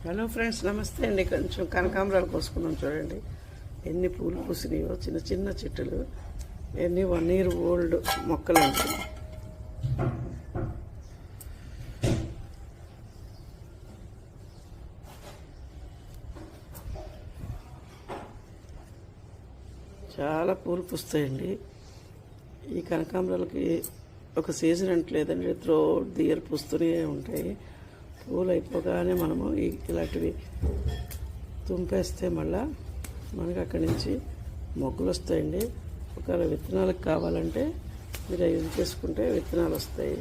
Hello friends, నమస్తే అండి. కొంచెం కనకాంబరాలు కోసుకున్నాం చూడండి. ఎన్ని పూలు పూసినాయో, చిన్న చిన్న చెట్టులు, ఎన్ని 1 year ఓల్డ్ మొక్కలు అండి. చాలా పూలు పూస్తాయండి. ఈ కనకాంబరాలకి ఒక సీజన్ అంటే లేదండి, త్రూఅవుట్ ది ఇయర్ పూస్తూనే ఉంటాయి. పూలు అయిపోగానే మనము ఇలాంటివి తుంపేస్తే మళ్ళా మనకు అక్కడి నుంచి మొగ్గలు వస్తాయండి. ఒకవేళ విత్తనాలకు కావాలంటే మీరు అవి చేసుకుంటే విత్తనాలు వస్తాయి.